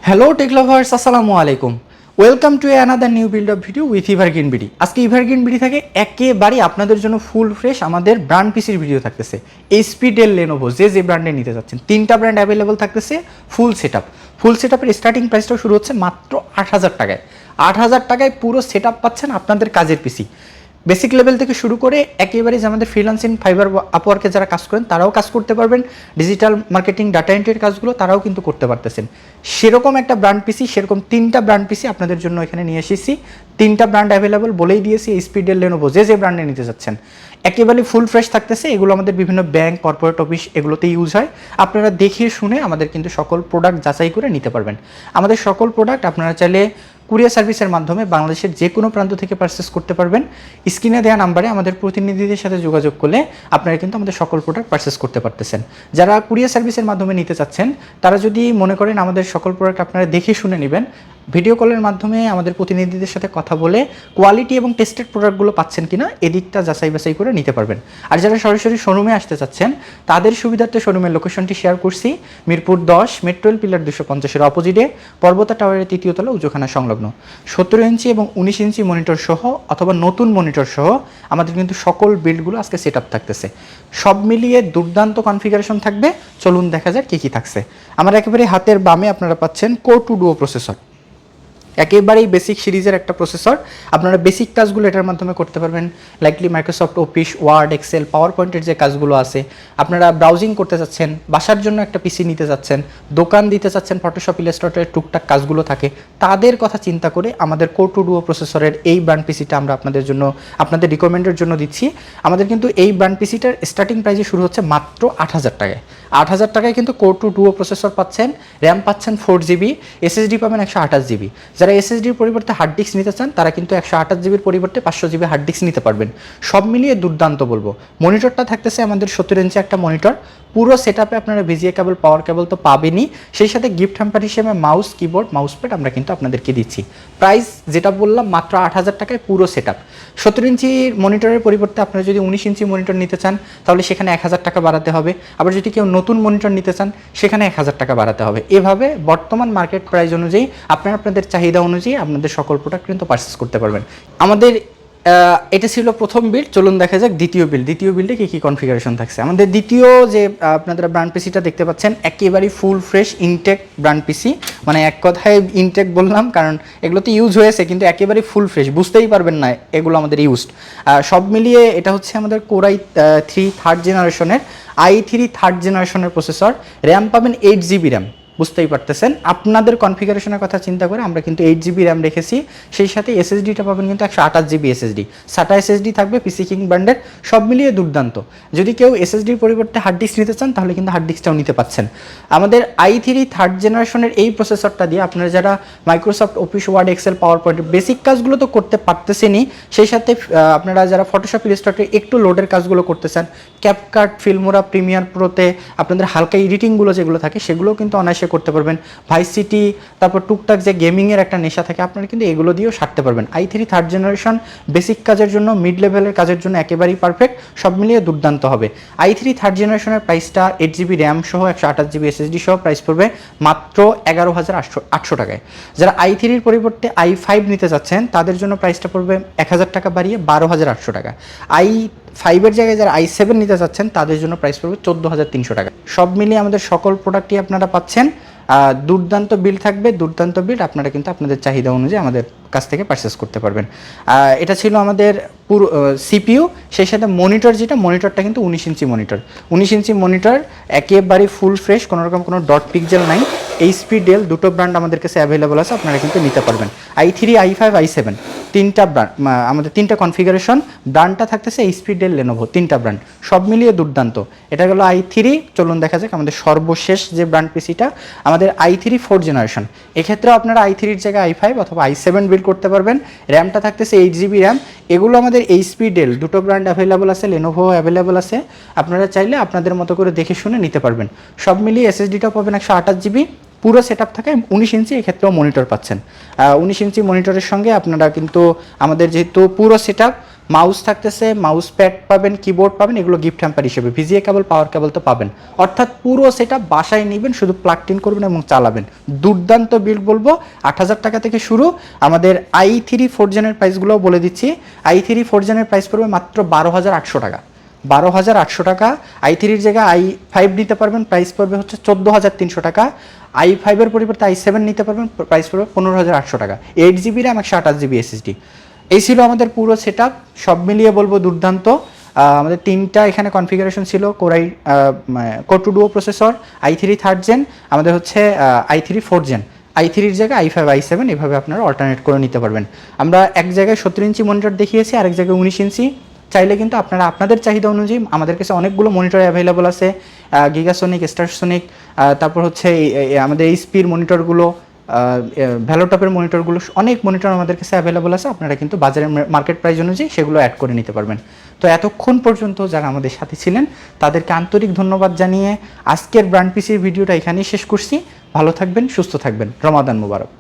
Hello take lovers, আসসালামু আলাইকুম। Welcome to another new build up video with ইভারগ্রিন BD. আজকে ইভারগ্রিন BD থেকে একেবারে আপনাদের জন্য ফুল ফ্রেশ আমাদের ব্র্যান্ড পিসির ভিডিও থাকতেছে। এইচপি, ডেল, লেনোভো যে ব্র্যান্ডে নিতে যাচ্ছেন, তিনটা ব্র্যান্ড অ্যাভেলেবল থাকতেছে। ফুল সেট আপের স্টার্টিং প্রাইসটাও শুরু হচ্ছে মাত্র 8,000 টাকায়। 8,000 টাকায় পুরো সেট আপ পাচ্ছেন আপনাদের কাজের পিসি। বেসিক লেভেল থেকে শুরু করে একেবারে যে আমাদের ফ্রিল্যান্সিং, ফাইবার, আপওয়ার্কে যারা কাজ করেন তারাও কাজ করতে পারবেন। ডিজিটাল মার্কেটিং, ডাটা এন্ট্রির কাজগুলো তারাও কিন্তু করতে পারতেছেন। সেরকম একটা ব্র্যান্ড পিসি, সেরকম তিনটা ব্র্যান্ড পিসি আপনাদের জন্য এখানে নিয়ে এসেছি। তিনটা ব্র্যান্ড অ্যাভেলেবল বলেই দিয়েছি, এইচপি, ডেল, লেনোভো যে ব্র্যান্ডে নিতে যাচ্ছেন একেবারে ফুল ফ্রেশ থাকতেছে। এগুলো আমাদের বিভিন্ন ব্যাংক, কর্পোরেট অফিস এগুলোতে ইউজ হয়। আপনারা দেখে শুনে আমাদের কিন্তু সকল প্রোডাক্ট যাচাই করে নিতে পারবেন। আমাদের সকল প্রোডাক্ট আপনারা চাইলে কুরিয়ার সার্ভিসের মাধ্যমে বাংলাদেশের যে কোনো প্রান্ত থেকে পারচেস করতে পারবেন। স্ক্রিনে দেওয়া নাম্বারে আমাদের প্রতিনিধিদের সাথে যোগাযোগ করলে আপনারা কিন্তু আমাদের সকল প্রোডাক্ট পারচেস করতে পারতেছেন। যারা কুরিয়ার সার্ভিসের মাধ্যমে নিতে চাচ্ছেন তারা যদি মনে করেন আমাদের সকল প্রোডাক্ট আপনারা দেখে শুনে নেবেন, ভিডিও কলের মাধ্যমে আমাদের প্রতিনিধিদের সাথে কথা বলে কোয়ালিটি এবং টেস্টেড প্রোডাক্টগুলো পাচ্ছেন কিনা এদিকটা যাচাই বাছাই করে নিতে পারবেন। আর যারা সরাসরি শোরুমে আসতে চাচ্ছেন তাদের সুবিধার্থে শোরুমের লোকেশনটি শেয়ার করছি। মিরপুর 10 মেট্রোল পিলার 250-এর অপোজিটে পর্বতা টাওয়ারের 3য় তলা উজুখানা সংলগ্ন। 17 ইঞ্চি এবং 19 ইঞ্চি মনিটর সহ অথবা নতুন মনিটর সহ আমাদের কিন্তু সকল বিল্ডগুলো আজকে সেট আপ থাকতেছে। সব মিলিয়ে দুর্দান্ত কনফিগারেশন থাকবে। চলুন দেখা যাক কী কী থাকছে। আমার একেবারে হাতের বামে আপনারা পাচ্ছেন কোর 2 ডুও প্রসেসর। একেবারেই বেসিক সিরিজের একটা প্রসেসর। আপনারা বেসিক কাজগুলো এটার মাধ্যমে করতে পারবেন। Likely Microsoft Office, Word, Excel, Power পয়েন্টের যে কাজগুলো আছে, আপনারা ব্রাউজিং করতে চাচ্ছেন, বাসার জন্য একটা পিসি নিতে চাচ্ছেন, দোকান দিতে চাচ্ছেন, ফটোশপ, ইলাস্ট্রেটরের টুকটাক কাজগুলো থাকে, তাদের কথা চিন্তা করে আমাদের কোর 2 ডুও প্রসেসরের এই ব্র্যান্ড পিসিটা আমরা আপনাদের জন্য, আপনাদের রিকমেন্ডের জন্য দিচ্ছি। আমাদের কিন্তু এই ব্র্যান্ড পিসিটার স্টার্টিং প্রাইসে শুরু হচ্ছে মাত্র 8,000 টাকায়। 8,000 টাকায় কিন্তু কোর 2 ডুও প্রসেসর পাচ্ছেন, র্যাম পাচ্ছেন 4GB, এসএসডি পাবেন 128GB। যারা এসএসডির পরিবর্তে হার্ড ডিস্ক নিতে চান তারা কিন্তু 128GBর পরিবর্তে 500GB হার্ড ডিস্ক নিতে পারবেন। সব মিলিয়ে দুর্দান্ত বলবো। মনিটরটা থাকতেছে আমাদের 17 ইঞ্চি একটা মনিটর। পুরো সেট আপে আপনারা ভিজিএ কেবল, পাওয়ার কেবল তো পাবেনই, সেই সাথে গিফট হ্যাম্পার হিসেবে মাউস, কিবোর্ড, মাউস প্যাড আমরা কিন্তু আপনাদেরকে দিচ্ছি। প্রাইস যেটা বললাম মাত্র 8,000 টাকায় পুরো সেট আপ। 17 ইঞ্চির মনিটরের পরিবর্তে আপনারা যদি 19 ইঞ্চি মনিটর নিতে চান তাহলে সেখানে 1,000 টাকা বাড়াতে হবে। আবার যদি কেউ নতুন মনিটর নিতে চান সেখানে 1,000 টাকা বাড়াতে হবে। এভাবে বর্তমান মার্কেট প্রাইস অনুযায়ী আপনাদের চাহিদা অনুযায়ী আপনাদের সকল প্রোডাক্ট কিন্তু পারচেস করতে পারবেন। আমাদের এটা ছিল প্রথম বিল্ড। চলুন দেখা যাক দ্বিতীয় বিল্ড। দ্বিতীয় বিল্ডে কী কী কনফিগারেশন থাকছে। আমাদের দ্বিতীয় যে আপনারা ব্র্যান্ড পিসিটা দেখতে পাচ্ছেন একেবারেই full fresh intact brand PC. মানে এক কথায় ইনটেক বললাম কারণ এগুলোতে ইউজ হয়েছে, কিন্তু একেবারেই ফুল ফ্রেশ, বুঝতেই পারবেন না এগুলো আমাদের ইউজড। সব মিলিয়ে এটা হচ্ছে আমাদের কোর i3 থার্ড জেনারেশনের, i3 থার্ড জেনারেশনের প্রসেসর। র্যাম পাবেন 8GB র্যাম। বুঝতেই পারতেছেন আপনাদের কনফিগারেশনের কথা চিন্তা করে আমরা কিন্তু 8GB র্যাম রেখেছি। সেই সাথে এসএসডিটা পাবেন কিন্তু 128GB এসএসডি, SATA এসএসডি থাকবে পিসি কিং ব্র্যান্ডের। সব মিলিয়ে দুর্দান্ত। যদি কেউ এসএসডির পরিবর্তে হার্ড ডিস্ক নিতে চান তাহলে কিন্তু হার্ড ডিস্কটাও নিতে পাচ্ছেন। আমাদের i3 থার্ড জেনারেশনের এই প্রসেসরটা দিয়ে আপনারা যারা Microsoft Office, Word, Excel, Power পয়েন্টের বেসিক কাজগুলো তো করতে পারতেছেনই, সেই সাথে আপনারা যারা ফটোশপ, ইলাস্ট্রেটরে একটু লোডের কাজগুলো করতে চান, ক্যাপকাট, ফিল্মোরা, প্রিমিয়ার প্রোতে আপনাদের হালকা এডিটিংগুলো যেগুলো থাকে সেগুলোও কিন্তু অনায়াসে করতে পারবেন। ভাইস সিটি, তারপর টুকটাক যে গেমিংয়ের একটা নেশা থাকে আপনারা কিন্তু এগুলো দিয়েও সারতে পারবেন। i3 থার্ড জেনারেশন বেসিক কাজের জন্য, মিড লেভেলের কাজের জন্য একেবারেই পারফেক্ট। সব মিলিয়ে দুর্দান্ত হবে। i3 থার্ড জেনারেশনের প্রাইসটা 8GB র্যাম সহ 128GB এসএসডি সহ প্রাইস পড়বে মাত্র 11,800 টাকায়। যারা i3-র পরিবর্তে i5 নিতে চাচ্ছেন তাদের জন্য প্রাইসটা পড়বে 1,000 টাকা বাড়িয়ে 12,800 টাকা। i5-এর জায়গায় যারা i7 নিতে চাচ্ছেন তাদের জন্য প্রাইস পড়বে 14,300 টাকা। সব মিলিয়ে আমাদের সকল প্রোডাক্টই আপনারা পাচ্ছেন। দুর্দান্ত বিল থাকবে, দুর্দান্ত বিল। আপনারা কিন্তু আপনাদের চাহিদা অনুযায়ী আমাদের কাছ থেকে পারচেস করতে পারবেন। এটা ছিল আমাদের পুরো সিপিইউ। সেই সাথে মনিটর, যেটা মনিটরটা কিন্তু 19 ইঞ্চি মনিটর। 19 ইঞ্চি মনিটর একেবারে ফুল ফ্রেশ, কোনোরকম কোনো ডট পিক্সেল নাই। এইচপি, ডেল দুটো ব্র্যান্ড আমাদের কাছে অ্যাভেলেবল আছে, আপনারা কিন্তু নিতে পারবেন। i3, i5, i7 তিনটা ব্র্যান্ড, আমাদের তিনটা কনফিগারেশন। ব্র্যান্ডটা থাকতেছে এইচপি, ডেল, লেনোভো, তিনটা ব্র্যান্ড। সব মিলিয়ে দুর্দান্ত। এটা গেল i3। চলুন দেখা যাক আমাদের সর্বশেষ যে ব্র্যান্ড পিসিটা, আমাদের i3 4th জেনারেশন। এক্ষেত্রেও আপনারা i3-র জায়গায় i5 অথবা i7 বিল্ড করতে পারবেন। র্যামটা থাকতেছে 8GB র্যাম। এগুলো আমাদের এইচপি, ডেল দুটো ব্র্যান্ড অ্যাভেলেবল আছে, লেনোভো অ্যাভেলেবল আছে। আপনারা চাইলে আপনাদের মতো করে দেখে শুনে নিতে পারবেন। সব মিলিয়ে এসএসডিটাও পাবেন 128GB। পুরো সেট আপ থাকে 19 ইঞ্চি, এক্ষেত্রেও মনিটর পাচ্ছেন। 19 ইঞ্চি মনিটরের সঙ্গে আপনারা কিন্তু আমাদের যেহেতু পুরো সেট আপ মাউস থাকতেছে, মাউস প্যাড পাবেন, কিবোর্ড পাবেন, এগুলো গিফট হ্যাম্পার হিসেবে। ভিজিএ কেবল, পাওয়ার কেবল তো পাবেন। অর্থাৎ পুরো সেটা বাসায় নেবেন, শুধু প্লাগ ইন করবেন এবং চালাবেন। দুর্দান্ত বিল বলবো। 8,000 টাকা থেকে শুরু। আমাদের i3 4th জেনের প্রাইসগুলোও বলে দিচ্ছি। i3 4th জেনের প্রাইস পড়বে মাত্র 12,800 টাকা। 12,800 টাকা। i3-র জায়গায় i5 নিতে পারবেন, প্রাইস পড়বে হচ্ছে 14,300 টাকা। i5-এর পরিবর্তে i7 নিতে পারবেন, প্রাইস পড়বে 15,800 টাকা। 8GB RAM, 128GB SSD। এই ছিল আমাদের পুরো সেট আপ। সব মিলিয়ে বলবো দুর্দান্ত। আমাদের 3টা এখানে কনফিগারেশন ছিল। Core 2 duo processor, i3 3rd gen, আমাদের হচ্ছে i3 4th জেন। i3-র জায়গায় i5 i7 এভাবে আপনারা অল্টারনেট করে নিতে পারবেন। আমরা এক জায়গায় 17 ইঞ্চি মনিটর দেখিয়েছি, আরেক জায়গায় 19 ইঞ্চি। চাইলে কিন্তু আপনারা আপনাদের চাহিদা অনুযায়ী, আমাদের কাছে অনেকগুলো মনিটর অ্যাভেলেবল আছে। গিগাসোনিক, স্টারসোনিক, তারপর হচ্ছে আমাদের এইচপির মনিটরগুলো, ভ্যালোটপের মনিটরগুলো, অনেক মনিটর আমাদের কাছে অ্যাভেলেবল আছে। আপনারা কিন্তু বাজারের মার্কেট প্রাইস অনুযায়ী সেগুলো অ্যাড করে নিতে পারবেন। তো এতক্ষণ পর্যন্ত যারা আমাদের সাথে ছিলেন তাদেরকে আন্তরিক ধন্যবাদ জানিয়ে আজকের ব্র্যান্ড পিসির ভিডিওটা এখানেই শেষ করছি। ভালো থাকবেন, সুস্থ থাকবেন। রমাদান মুবারক।